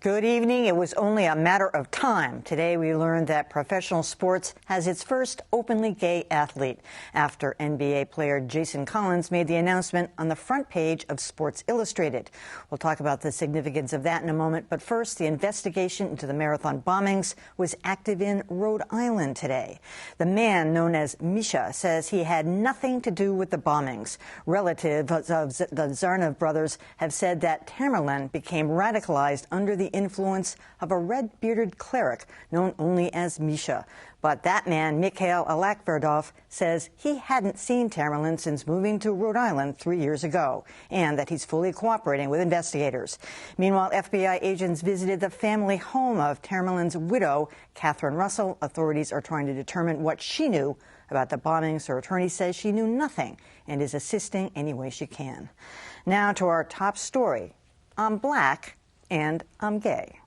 Good evening. It was only a matter of time. Today we learned that professional sports has its first openly gay athlete after NBA player Jason Collins made the announcement on the front page of Sports Illustrated. We'll talk about the significance of that in a moment. But first, the investigation into the marathon bombings was active in Rhode Island today. The man known as Misha says he had nothing to do with the bombings. Relatives of the Zarnov brothers have said that Tamerlan became radicalized under the influence of a red-bearded cleric known only as Misha. But that man, Mikhail Alakverdov, says he hadn't seen Tamerlan since moving to Rhode Island 3 years ago, and that he's fully cooperating with investigators. Meanwhile, FBI agents visited the family home of Tamerlan's widow, Catherine Russell. Authorities are trying to determine what she knew about the bombings. Her attorney says she knew nothing and is assisting any way she can. Now to our top story. I'm black and I'm gay.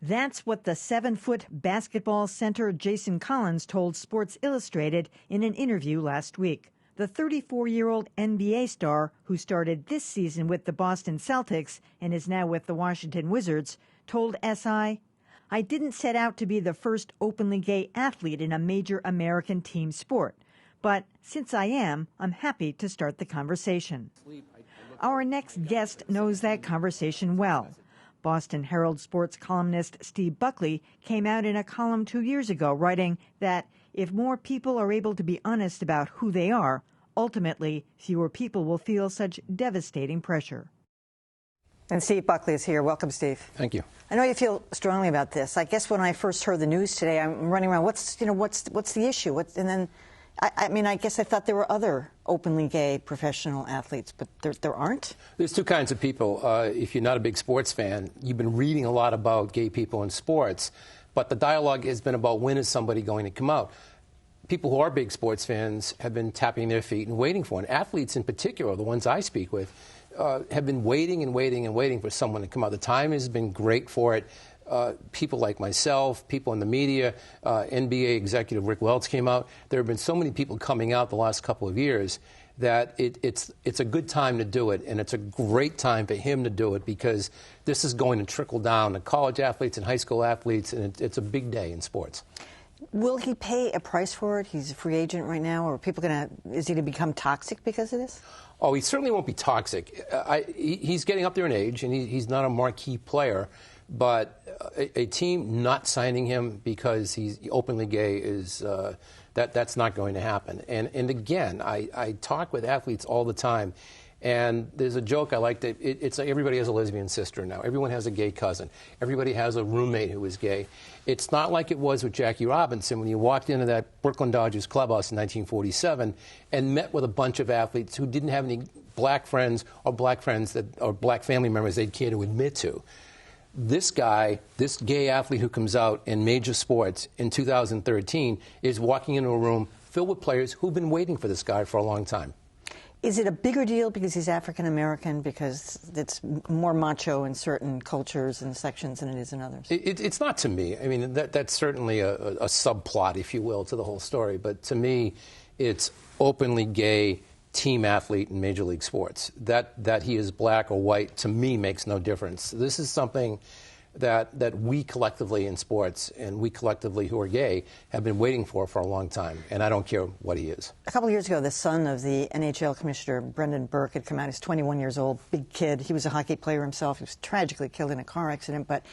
That's what the 7-foot basketball center Jason Collins told Sports Illustrated in an interview last week. The 34-year-old NBA star, who started this season with the Boston Celtics and is now with the Washington Wizards, told SI, "I didn't set out to be the first openly gay athlete in a major American team sport. But since I am, I'm happy to start the conversation." Our next guest knows that conversation well. Boston Herald sports columnist Steve Buckley came out in a column 2 years ago writing that if more people are able to be honest about who they are, ultimately fewer people will feel such devastating pressure. And Steve Buckley is here. Welcome, Steve. Thank you. I know you feel strongly about this. I guess when I first heard the news today, I'm running around. What's the issue? And then, I guess I thought there were other openly gay professional athletes, but there aren't? There's two kinds of people. If you're not a big sports fan, you've been reading a lot about gay people in sports, but the dialogue has been about when is somebody going to come out. People who are big sports fans have been tapping their feet and waiting for it. And athletes in particular, the ones I speak with, have been waiting and waiting and waiting for someone to come out. The time has been great for it. People like myself, people in the media, NBA executive Rick Welts came out. There have been so many people coming out the last couple of years that it's a good time to do it, and it's a great time for him to do it because this is going to trickle down to college athletes and high school athletes, and it's a big day in sports. Will he pay a price for it? He's a free agent right now, or are people is he going to become toxic because of this? Oh, he certainly won't be toxic. He's getting up there in age, and he's not a marquee player. But a team not signing him because he's openly gay is that's not going to happen. And again, I talk with athletes all the time, and there's a joke I like that it's like everybody has a lesbian sister now. Everyone has a gay cousin. Everybody has a roommate who is gay. It's not like it was with Jackie Robinson when you walked into that Brooklyn Dodgers clubhouse in 1947 and met with a bunch of athletes who didn't have any black friends or black family members they'd care to admit to. This guy, this gay athlete who comes out in major sports in 2013 is walking into a room filled with players who've been waiting for this guy for a long time. Is it a bigger deal because he's African-American, because it's more macho in certain cultures and sections than it is in others? It's not to me. I mean, that's certainly a subplot, if you will, to the whole story. But to me, it's openly gay team athlete in Major League sports. That he is black or white, to me, makes no difference. This is something that we collectively in sports, and we collectively who are gay, have been waiting for a long time, and I don't care what he is. A couple of years ago, the son of the NHL commissioner, Brendan Burke, had come out. He's 21 years old, big kid. He was a hockey player himself. He was tragically killed in a car accident, but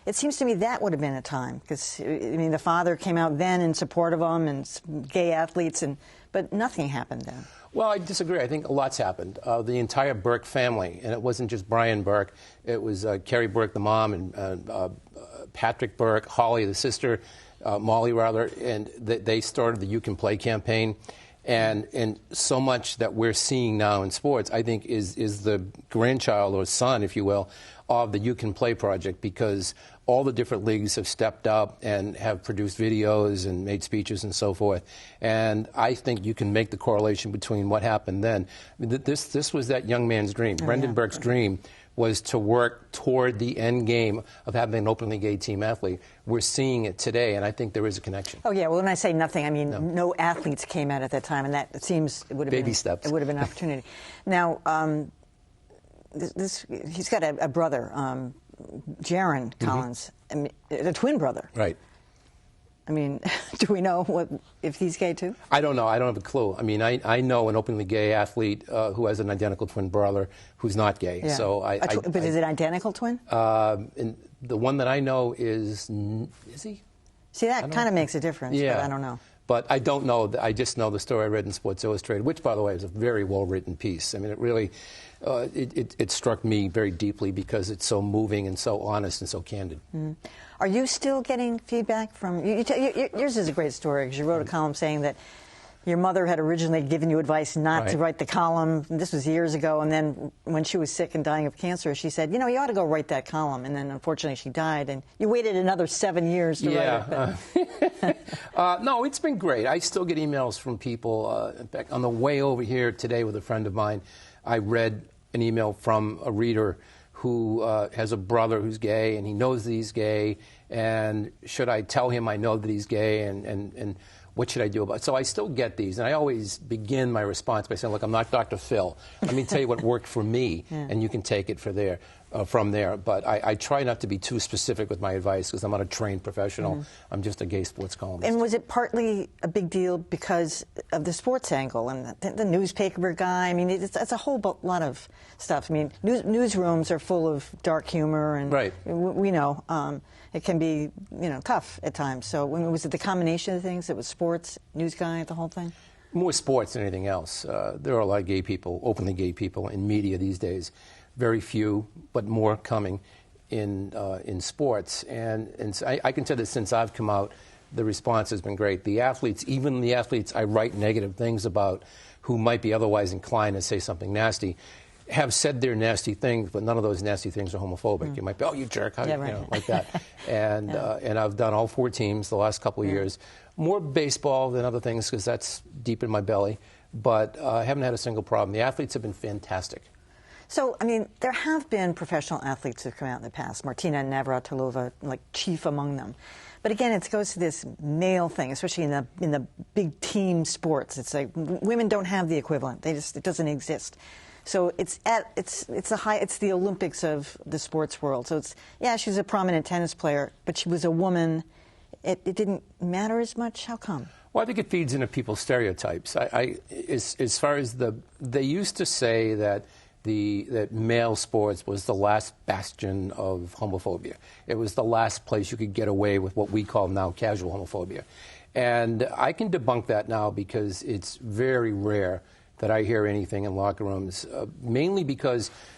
it seems to me that would have been a time, because, the father came out then in support of him and gay athletes, but nothing happened then. Well, I disagree. I think a lot's happened. The entire Burke family, and it wasn't just Brian Burke. It was Carrie Burke, the mom, and Patrick Burke, Holly, the sister, Molly, rather, and they started the You Can Play campaign. And so much that we're seeing now in sports, I think, is the grandchild or son, if you will, of the You Can Play project, because all the different leagues have stepped up and have produced videos and made speeches and so forth. And I think you can make the correlation between what happened then. I mean, this was that young man's dream. Brendan Burke's dream was to work toward the end game of having an openly gay team athlete. We're seeing it today, and I think there is a connection. Oh, yeah. Well, when I say nothing, I mean no athletes came out at that time, and that it seems it would have baby steps. It would have been an opportunity. Now, he's got a brother, Jaron Collins, I mean, the twin brother. Right. I mean, do we know if he's gay too? I don't know. I don't have a clue. I mean, I know an openly gay athlete who has an identical twin brother who's not gay. Yeah. So but is it identical twin? And the one that I know is he? See, that kind of makes a difference, yeah. But I don't know. But I don't know. I just know the story I read in Sports Illustrated, which, by the way, is a very well-written piece. I mean, it really, it struck me very deeply because it's so moving and so honest and so candid. Mm. Are you still getting feedback from, yours is a great story because you wrote a column saying that your mother had originally given you advice not to write the column. This was years ago, and then when she was sick and dying of cancer, she said, you know, you ought to go write that column. And then, unfortunately, she died, and you waited another 7 years to write it. No, it's been great. I still get emails from people. In fact, on the way over here today with a friend of mine, I read an email from a reader who has a brother who's gay, and he knows that he's gay, and should I tell him I know that he's gay, and what should I do about it? So I still get these, and I always begin my response by saying, look, I'm not Dr. Phil. Let me tell you what worked for me, and you can take it from there. But I try not to be too specific with my advice because I'm not a trained professional. I'm just a gay sports columnist. And was it partly a big deal because of the sports angle and the newspaper guy? I mean, it's a whole lot of stuff. I mean, newsrooms are full of dark humor, and we know it can be, tough at times. So was it the combination of things? It was sports, news guy, the whole thing? More sports than anything else. There are a lot of gay people, openly gay people, in media these days. Very few, but more coming in sports. And so I can tell that since I've come out, the response has been great. The athletes, even the athletes I write negative things about who might be otherwise inclined to say something nasty, have said their nasty things, but none of those nasty things are homophobic. You might be, oh, you jerk, how, like that. And and I've done all 4 teams the last couple of years. More baseball than other things because that's deep in my belly, but I haven't had a single problem. The athletes have been fantastic. So, I mean, there have been professional athletes who've come out in the past, Martina Navratilova, like chief among them. But again, it goes to this male thing, especially in the big team sports. It's like women don't have the equivalent. It doesn't exist. So it's the Olympics of the sports world. So she's a prominent tennis player, but she was a woman. It didn't matter as much. How come? Well, I think it feeds into people's stereotypes. As far as they used to say that that male sports was the last bastion of homophobia. It was the last place you could get away with what we call now casual homophobia. And I can debunk that now because it's very rare that I hear anything in locker rooms, mainly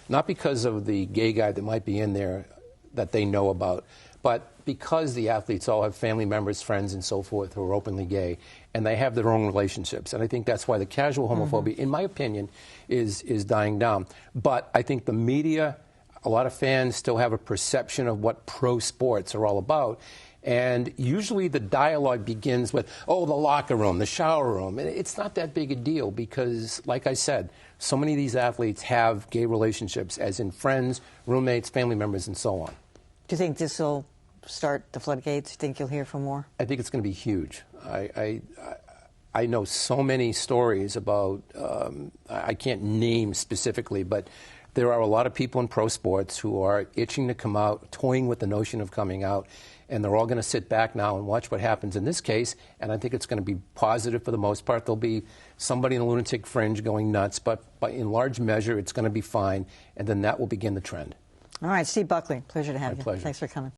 not because of the gay guy that might be in there that they know about, but because the athletes all have family members, friends, and so forth who are openly gay, and they have their own relationships. And I think that's why the casual homophobia, in my opinion, is dying down. But I think the media, a lot of fans still have a perception of what pro sports are all about. And usually the dialogue begins with, oh, the locker room, the shower room. And it's not that big a deal because, like I said, so many of these athletes have gay relationships, as in friends, roommates, family members, and so on. Do you think this will start the floodgates? Do you think you'll hear from more? I think it's going to be huge. I know so many stories about, I can't name specifically, but there are a lot of people in pro sports who are itching to come out, toying with the notion of coming out, and they're all going to sit back now and watch what happens in this case, and I think it's going to be positive for the most part. There'll be somebody in the lunatic fringe going nuts, but in large measure, it's going to be fine, and then that will begin the trend. All right, Steve Buckley, pleasure to have you. My pleasure. Thanks for coming.